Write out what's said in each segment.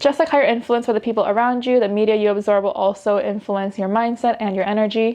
Just like how you're influenced by the people around you, the media you absorb will also influence your mindset and your energy.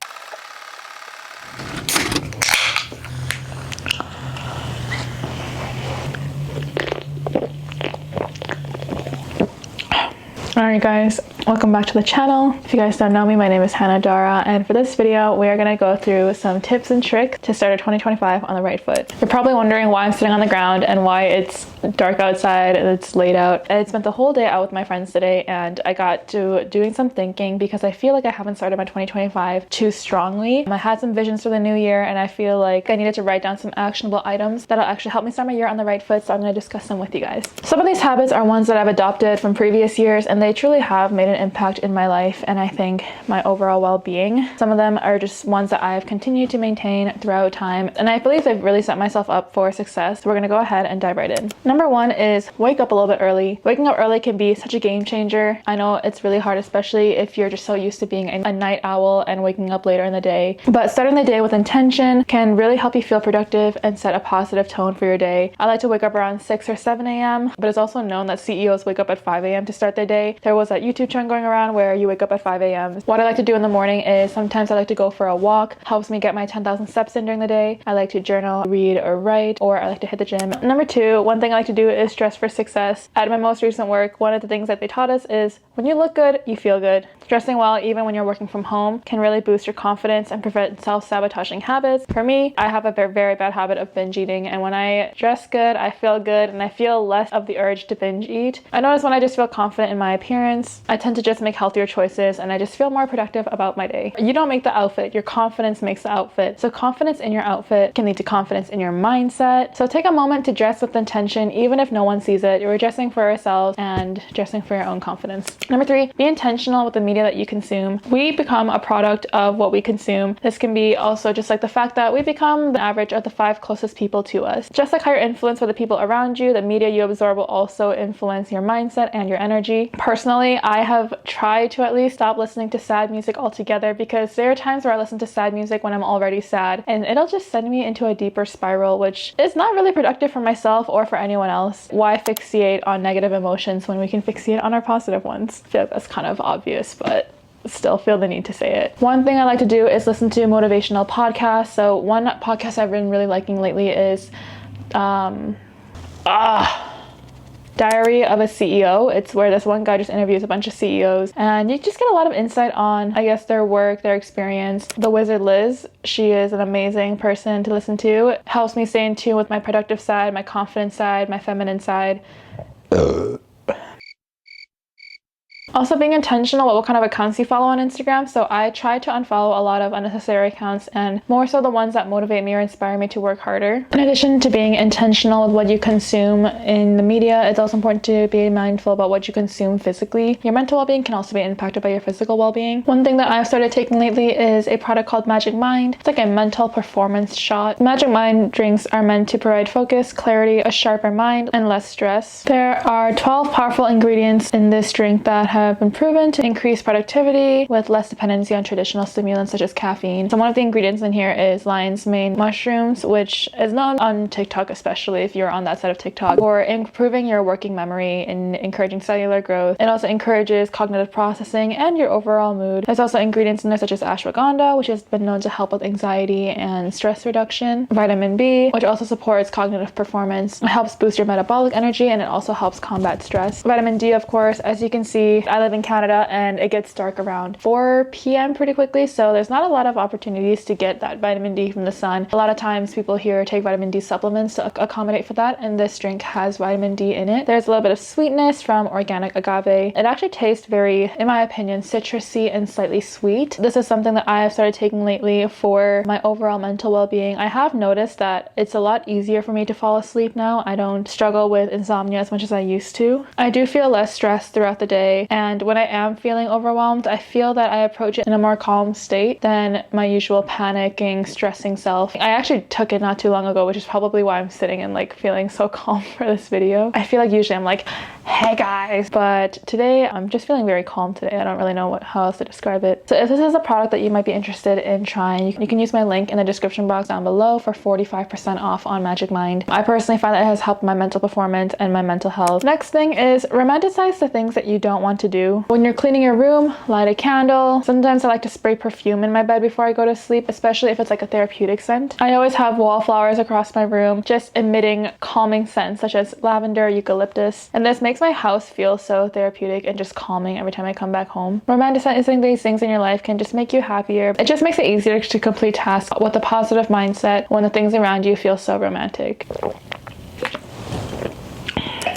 Alright guys, welcome back to the channel. If you guys don't know me, my name is Hannah Dara, and for this video we are going to go through some tips and tricks to start 2025 on the right foot. You're probably wondering why I'm sitting on the ground and why it's dark outside and it's late out. I spent the whole day out with my friends today and I got to doing some thinking because I feel like I haven't started my 2025 too strongly. I had some visions for the new year and I feel like I needed to write down some actionable items that'll actually help me start my year on the right foot, so I'm going to discuss them with you guys. Some of these habits are ones that I've adopted from previous years and they truly have made an impact in my life and I think my overall well-being. Some of them are just ones that I've continued to maintain throughout time and I believe I've really set myself up for success. So we're going to go ahead and dive right in. Number one is wake up a little bit early. Waking up early can be such a game changer. I know it's really hard, especially if you're just so used to being a night owl and waking up later in the day. But starting the day with intention can really help you feel productive and set a positive tone for your day. I like to wake up around 6 or 7 a.m. but it's also known that CEOs wake up at 5 a.m. to start their day. There was that YouTube trend going around where you wake up at 5 a.m. What I like to do in the morning is sometimes I like to go for a walk. Helps me get my 10,000 steps in during the day. I like to journal, read, or write, or I like to hit the gym. Number two, one thing I like to do is dress for success. At my most recent work, one of the things that they taught us is when you look good, you feel good. Dressing well, even when you're working from home, can really boost your confidence and prevent self-sabotaging habits. For me, I have a very bad habit of binge eating, and when I dress good, I feel good and I feel less of the urge to binge eat. I notice when I just feel confident in my appearance, I tend to just make healthier choices and I just feel more productive about my day. You don't make the outfit, your confidence makes the outfit. So confidence in your outfit can lead to confidence in your mindset. So take a moment to dress with intention, even if no one sees it. You're dressing for yourself and dressing for your own confidence. Number three, be intentional with the media that you consume. We become a product of what we consume. This can be also just like the fact that we become the average of the 5 closest people to us. Just like how you're influenced by the people around you, the media you absorb will also influence your mindset and your energy. Personally, I have tried to at least stop listening to sad music altogether because there are times where I listen to sad music when I'm already sad and it'll just send me into a deeper spiral, which is not really productive for myself or for anyone else. Why fixate on negative emotions when we can fixate on our positive ones? I feel like that's kind of obvious, but still feel the need to say it. One thing I like to do is listen to motivational podcasts. So one podcast I've been really liking lately is Diary of a CEO. It's where this one guy just interviews a bunch of CEOs and you just get a lot of insight on, I guess, their work, their experience. The Wizard Liz, she is an amazing person to listen to. It helps me stay in tune with my productive side, my confident side, my feminine side. Also being intentional about what kind of accounts you follow on Instagram. So I try to unfollow a lot of unnecessary accounts and more so the ones that motivate me or inspire me to work harder. In addition to being intentional with what you consume in the media, it's also important to be mindful about what you consume physically. Your mental well-being can also be impacted by your physical well-being. One thing that I've started taking lately is a product called Magic Mind. It's like a mental performance shot. Magic Mind drinks are meant to provide focus, clarity, a sharper mind, and less stress. There are 12 powerful ingredients in this drink that have been proven to increase productivity with less dependency on traditional stimulants such as caffeine. So one of the ingredients in here is lion's mane mushrooms, which is known on TikTok, especially if you're on that side of TikTok, for improving your working memory and encouraging cellular growth. It also encourages cognitive processing and your overall mood. There's also ingredients in there such as ashwagandha, which has been known to help with anxiety and stress reduction. Vitamin B, which also supports cognitive performance. It helps boost your metabolic energy and it also helps combat stress. Vitamin D, of course, as you can see, I live in Canada and it gets dark around 4 p.m. pretty quickly, so there's not a lot of opportunities to get that vitamin D from the sun. A lot of times people here take vitamin D supplements to accommodate for that, and this drink has vitamin D in it. There's a little bit of sweetness from organic agave. It actually tastes very, in my opinion, citrusy and slightly sweet. This is something that I have started taking lately for my overall mental well-being. I have noticed that it's a lot easier for me to fall asleep now. I don't struggle with insomnia as much as I used to. I do feel less stressed throughout the day And when I am feeling overwhelmed, I feel that I approach it in a more calm state than my usual panicking, stressing self. I actually took it not too long ago, which is probably why I'm sitting and like feeling so calm for this video. I feel like usually I'm like, hey guys, but today I'm just feeling very calm today. I don't really know how else to describe it. So if this is a product that you might be interested in trying, you can use my link in the description box down below for 45% off on Magic Mind. I personally find that it has helped my mental performance and my mental health. Next thing is romanticize the things that you don't want to do. When you're cleaning your room, light a candle. Sometimes I like to spray perfume in my bed before I go to sleep, especially if it's like a therapeutic scent. I always have wallflowers across my room, just emitting calming scents such as lavender, eucalyptus, and this makes my house feel so therapeutic and just calming every time I come back home. Romanticizing these things in your life can just make you happier. It just makes it easier to complete tasks with a positive mindset when the things around you feel so romantic.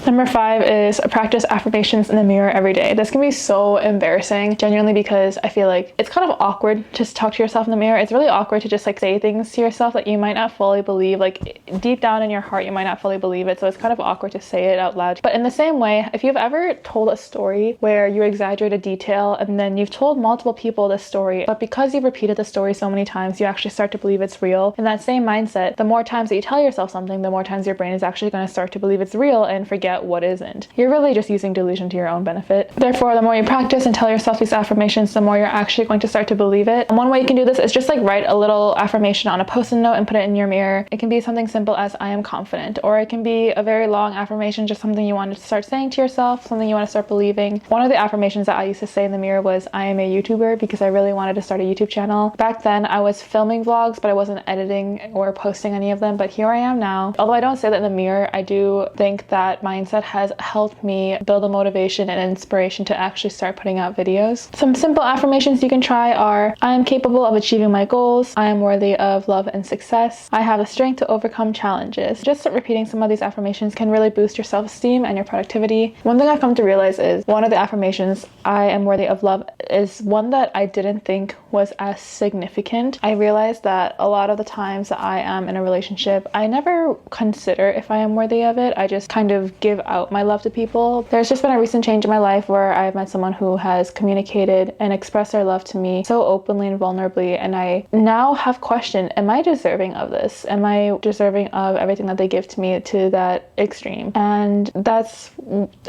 Number 5 is practice affirmations in the mirror every day. This can be so embarrassing, genuinely, because I feel like it's kind of awkward to just talk to yourself in the mirror. It's really awkward to just like say things to yourself that you might not fully believe. Like deep down in your heart, you might not fully believe it. So it's kind of awkward to say it out loud. But in the same way, if you've ever told a story where you exaggerate a detail and then you've told multiple people this story, but because you've repeated the story so many times, you actually start to believe it's real. In that same mindset, the more times that you tell yourself something, the more times your brain is actually going to start to believe it's real and forget what isn't. You're really just using delusion to your own benefit. Therefore, the more you practice and tell yourself these affirmations, the more you're actually going to start to believe it. And one way you can do this is just like write a little affirmation on a post-it note and put it in your mirror. It can be something simple as I am confident, or it can be a very long affirmation, just something you want to start saying to yourself, something you want to start believing. One of the affirmations that I used to say in the mirror was I am a YouTuber, because I really wanted to start a YouTube channel. Back then I was filming vlogs, but I wasn't editing or posting any of them, but here I am now. Although I don't say that in the mirror, I do think that mindset has helped me build a motivation and inspiration to actually start putting out videos. Some simple affirmations you can try are I am capable of achieving my goals, I am worthy of love and success, I have the strength to overcome challenges. Just repeating some of these affirmations can really boost your self-esteem and your productivity. One thing I've come to realize is one of the affirmations, I am worthy of love, is one that I didn't think was as significant. I realized that a lot of the times that I am in a relationship, I never consider if I am worthy of it. I just kind of give out my love to people. There's just been a recent change in my life where I've met someone who has communicated and expressed their love to me so openly and vulnerably, and I now have questioned, am I deserving of this? Am I deserving of everything that they give to me to that extreme? And that's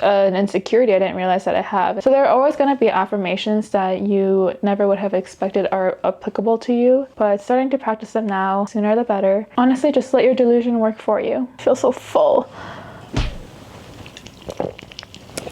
an insecurity I didn't realize that I have. So there are always going to be affirmations that you never would have expected are applicable to you, but starting to practice them now, sooner the better. Honestly, just let your delusion work for you. I feel so full.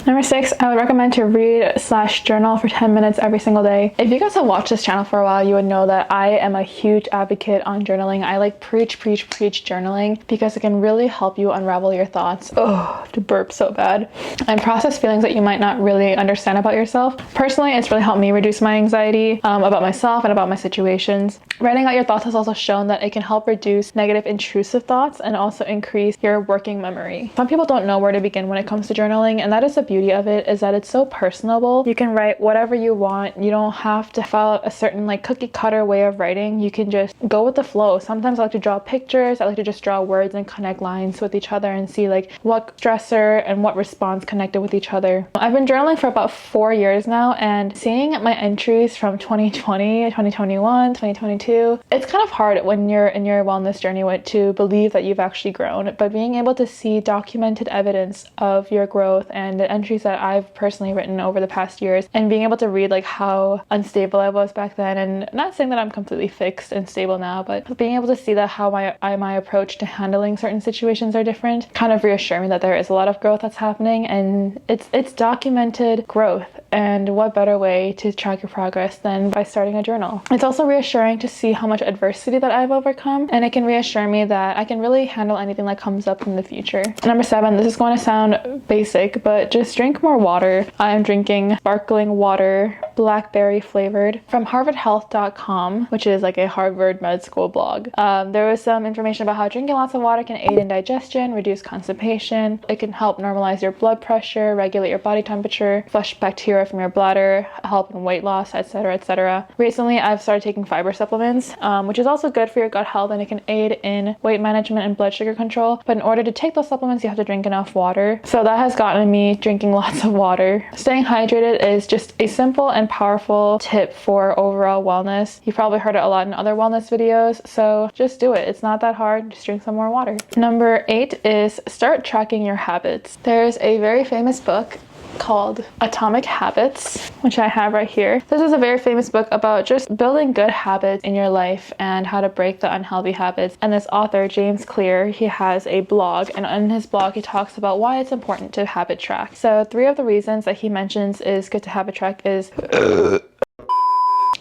Number 6, I would recommend to read/journal for 10 minutes every single day. If you guys have watched this channel for a while, you would know that I am a huge advocate on journaling. I like preach journaling because it can really help you unravel your thoughts. Oh, I have to burp so bad. And process feelings that you might not really understand about yourself. Personally, it's really helped me reduce my anxiety about myself and about my situations. Writing out your thoughts has also shown that it can help reduce negative intrusive thoughts and also increase your working memory. Some people don't know where to begin when it comes to journaling, and that is the beauty of it, is that it's so personable. You can write whatever you want. You don't have to follow a certain like cookie cutter way of writing. You can just go with the flow. Sometimes I like to draw pictures. I like to just draw words and connect lines with each other and see like what stressor and what response connected with each other. I've been journaling for about 4 years now, and seeing my entries from 2020, 2021, 2022, it's kind of hard when you're in your wellness journey to believe that you've actually grown, but being able to see documented evidence of your growth and the entries that I've personally written over the past years, and being able to read like how unstable I was back then, and not saying that I'm completely fixed and stable now, but being able to see that how my approach to handling certain situations are different kind of reassure me that there is a lot of growth that's happening, and it's documented growth. And what better way to track your progress than by starting a journal? It's also reassuring to see how much adversity that I've overcome, and it can reassure me that I can really handle anything that comes up in the future. Number 7, this is going to sound basic, but just drink more water. I'm drinking sparkling water blackberry flavored. From harvardhealth.com, which is like a Harvard med school blog, there was some information about how drinking lots of water can aid in digestion, reduce constipation. It can help normalize your blood pressure, regulate your body temperature, flush bacteria from your bladder, help in weight loss, etc., etc. Recently, I've started taking fiber supplements, which is also good for your gut health, and it can aid in weight management and blood sugar control. But in order to take those supplements, you have to drink enough water. So that has gotten me drinking lots of water. Staying hydrated is just a simple and powerful tip for overall wellness. You've probably heard it a lot in other wellness videos, so just do it. It's not that hard. Just drink some more water. Number 8 is start tracking your habits. There's a very famous book called Atomic Habits, which I have right here. This is a very famous book about just building good habits in your life and how to break the unhealthy habits. And this author, James Clear, he has a blog, and on his blog he talks about why it's important to habit track. So 3 of the reasons that he mentions is good to habit track is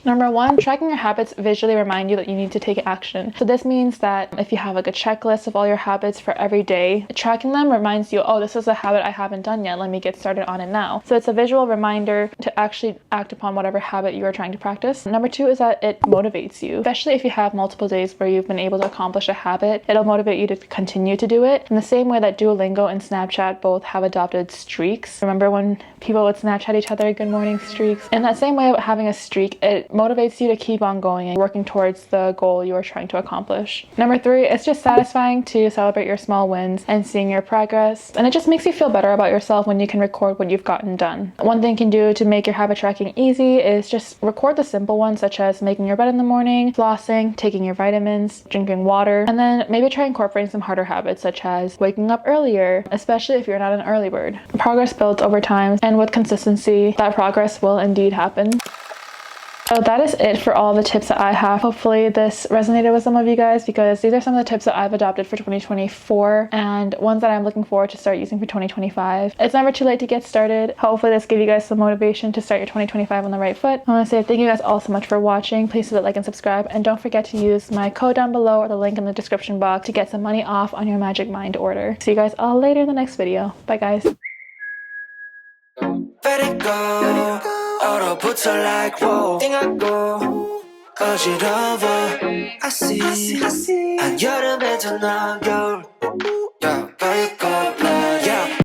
Number 1, tracking your habits visually remind you that you need to take action. So this means that if you have like a checklist of all your habits for every day, tracking them reminds you, oh, this is a habit I haven't done yet. Let me get started on it now. So it's a visual reminder to actually act upon whatever habit you are trying to practice. Number 2 is that it motivates you, especially if you have multiple days where you've been able to accomplish a habit. It'll motivate you to continue to do it. In the same way that Duolingo and Snapchat both have adopted streaks. Remember when people would Snapchat each other good morning streaks? In that same way of having a streak, it motivates you to keep on going and working towards the goal you are trying to accomplish. Number 3, it's just satisfying to celebrate your small wins and seeing your progress. And it just makes you feel better about yourself when you can record what you've gotten done. One thing you can do to make your habit tracking easy is just record the simple ones, such as making your bed in the morning, flossing, taking your vitamins, drinking water, and then maybe try incorporating some harder habits, such as waking up earlier, especially if you're not an early bird. Progress builds over time, and with consistency, that progress will indeed happen. So that is it for all the tips that I have. Hopefully this resonated with some of you guys, because these are some of the tips that I've adopted for 2024 and ones that I'm looking forward to start using for 2025. It's never too late to get started. Hopefully this gave you guys some motivation to start your 2025 on the right foot. I want to say thank you guys all so much for watching. Please hit like and subscribe, and don't forget to use my code down below or the link in the description box to get some money off on your Magic Mind order. See you guys all later in the next video. Bye guys. Let it go. 얼어붙어 like whoa. 띵하고 어지러워. I see. 한여름에도 넌 겨울. Yeah, let it go.